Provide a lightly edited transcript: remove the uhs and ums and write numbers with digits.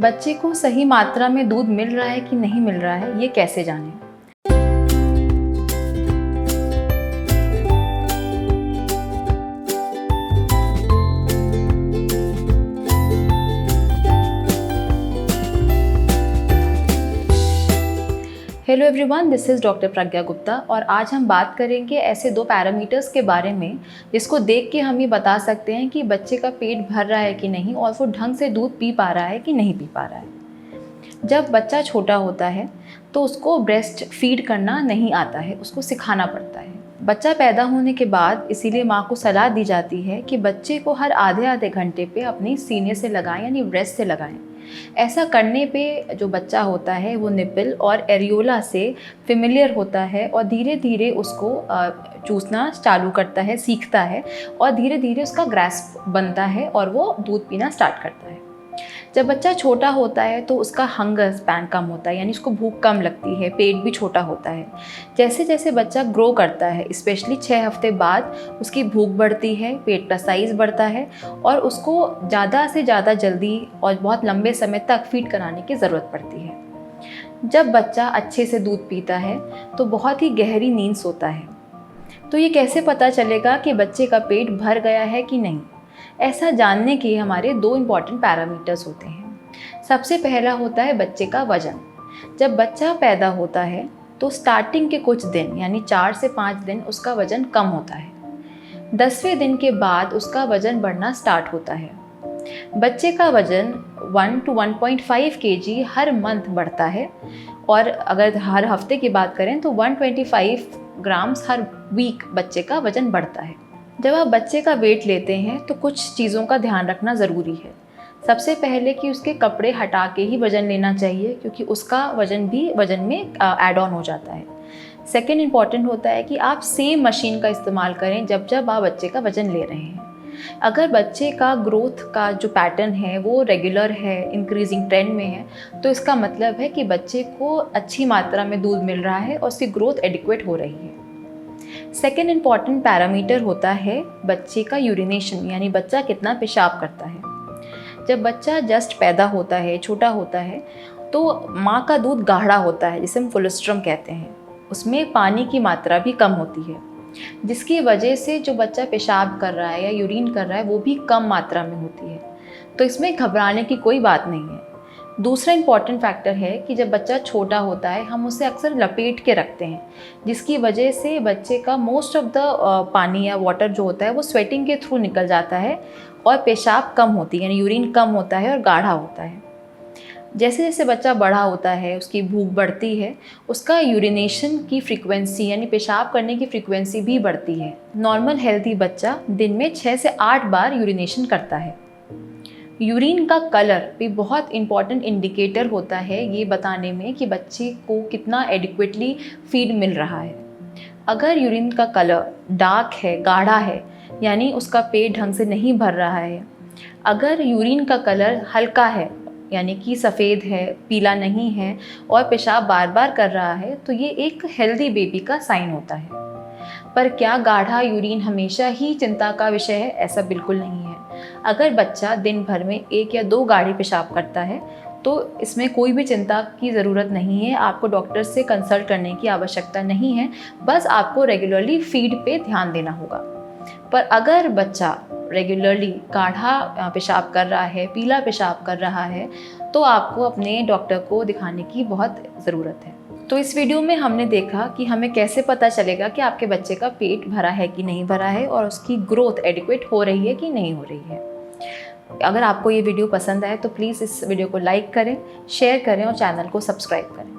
बच्चे को सही मात्रा में दूध मिल रहा है कि नहीं मिल रहा है, ये कैसे जानें? Hello everyone, this is doctor Pragya Gupta और आज हम बात करेंगे ऐसे दो पैरामीटर्स के बारे में जिसको देख के हम ये बता सकते हैं कि बच्चे का पेट भर रहा है कि नहीं और वो ढंग से दूध पी पा रहा है कि नहीं पी पा रहा है। जब बच्चा छोटा होता है तो उसको ब्रेस्ट फीड करना नहीं आता है, उसको सिखाना पड़ता है। बच्चा पैदा होने के बाद इसीलिए माँ को सलाह दी जाती है कि बच्चे को हर आधे आधे घंटे पे अपनी सीने से लगाएं, यानी ब्रेस्ट से लगाएं। ऐसा करने पे जो बच्चा होता है वो निपल और एरियोला से फेमिलियर होता है और धीरे धीरे उसको चूसना चालू करता है, सीखता है और धीरे धीरे उसका ग्रास्प बनता है और वो दूध पीना स्टार्ट करता है। जब बच्चा छोटा होता है तो उसका हंगर स्पैन कम होता है, यानी उसको भूख कम लगती है, पेट भी छोटा होता है। जैसे जैसे बच्चा ग्रो करता है, स्पेशली 6 हफ्ते बाद उसकी भूख बढ़ती है, पेट का साइज़ बढ़ता है और उसको ज़्यादा से ज़्यादा जल्दी और बहुत लंबे समय तक फीड कराने की ज़रूरत पड़ती है। जब बच्चा अच्छे से दूध पीता है तो बहुत ही गहरी नींद सोता है। तो ये कैसे पता चलेगा कि बच्चे का पेट भर गया है कि नहीं? ऐसा जानने के हमारे 2 इम्पॉर्टेंट पैरामीटर्स होते हैं। सबसे पहला होता है बच्चे का वज़न। जब बच्चा पैदा होता है तो स्टार्टिंग के कुछ दिन यानी 4 से 5 दिन उसका वज़न कम होता है। 10वें दिन के बाद उसका वज़न बढ़ना स्टार्ट होता है। बच्चे का वज़न 1 to 1.5 kg हर मंथ बढ़ता है और अगर हर हफ्ते की बात करें तो 125 ग्राम्स हर वीक बच्चे का वज़न बढ़ता है। जब आप बच्चे का वेट लेते हैं तो कुछ चीज़ों का ध्यान रखना ज़रूरी है। सबसे पहले कि उसके कपड़े हटा के ही वज़न लेना चाहिए, क्योंकि उसका वज़न भी वज़न में ऐड ऑन हो जाता है। सेकेंड इम्पॉर्टेंट होता है कि आप सेम मशीन का इस्तेमाल करें जब जब आप बच्चे का वज़न ले रहे हैं। अगर बच्चे का ग्रोथ का जो पैटर्न है वो रेगुलर है, इंक्रीजिंग ट्रेंड में है, तो इसका मतलब है कि बच्चे को अच्छी मात्रा में दूध मिल रहा है और उसकी ग्रोथ एडिक्वेट हो रही है। सेकेंड इम्पॉर्टेंट पैरामीटर होता है बच्चे का यूरिनेशन, यानी बच्चा कितना पेशाब करता है। जब बच्चा जस्ट पैदा होता है, छोटा होता है, तो माँ का दूध गाढ़ा होता है जिसे हम कोलेस्ट्रम कहते हैं। उसमें पानी की मात्रा भी कम होती है, जिसकी वजह से जो बच्चा पेशाब कर रहा है या यूरिन कर रहा है वो भी कम मात्रा में होती है। तो इसमें घबराने की कोई बात नहीं है। दूसरा इम्पॉर्टेंट फैक्टर है कि जब बच्चा छोटा होता है हम उसे अक्सर लपेट के रखते हैं, जिसकी वजह से बच्चे का मोस्ट ऑफ द पानी या वाटर जो होता है वो स्वेटिंग के थ्रू निकल जाता है और पेशाब कम होती है, यानी यूरिन कम होता है और गाढ़ा होता है। जैसे जैसे बच्चा बड़ा होता है, उसकी भूख बढ़ती है, उसका यूरिनेशन की फ्रीक्वेंसी यानी पेशाब करने की फ्रीक्वेंसी भी बढ़ती है। नॉर्मल हेल्दी बच्चा दिन में 6 से 8 बार यूरिनेशन करता है। यूरिन का कलर भी बहुत इम्पॉर्टेंट इंडिकेटर होता है ये बताने में कि बच्चे को कितना एडिक्वेटली फीड मिल रहा है। अगर यूरिन का कलर डार्क है, गाढ़ा है, यानी उसका पेट ढंग से नहीं भर रहा है। अगर यूरिन का कलर हल्का है, यानी कि सफ़ेद है, पीला नहीं है और पेशाब बार बार कर रहा है, तो ये एक हेल्दी बेबी का साइन होता है। पर क्या गाढ़ा यूरिन हमेशा ही चिंता का विषय है? ऐसा बिल्कुल नहीं है। अगर बच्चा दिन भर में 1 या 2 गाढ़े पेशाब करता है तो इसमें कोई भी चिंता की ज़रूरत नहीं है। आपको डॉक्टर से कंसल्ट करने की आवश्यकता नहीं है, बस आपको रेगुलरली फीड पे ध्यान देना होगा। पर अगर बच्चा रेगुलरली गाढ़ा पेशाब कर रहा है, पीला पेशाब कर रहा है, तो आपको अपने डॉक्टर को दिखाने की बहुत ज़रूरत है। तो इस वीडियो में हमने देखा कि हमें कैसे पता चलेगा कि आपके बच्चे का पेट भरा है कि नहीं भरा है और उसकी ग्रोथ एडिक्वेट हो रही है कि नहीं हो रही है। अगर आपको ये वीडियो पसंद आए तो प्लीज़ इस वीडियो को लाइक करें, शेयर करें और चैनल को सब्सक्राइब करें।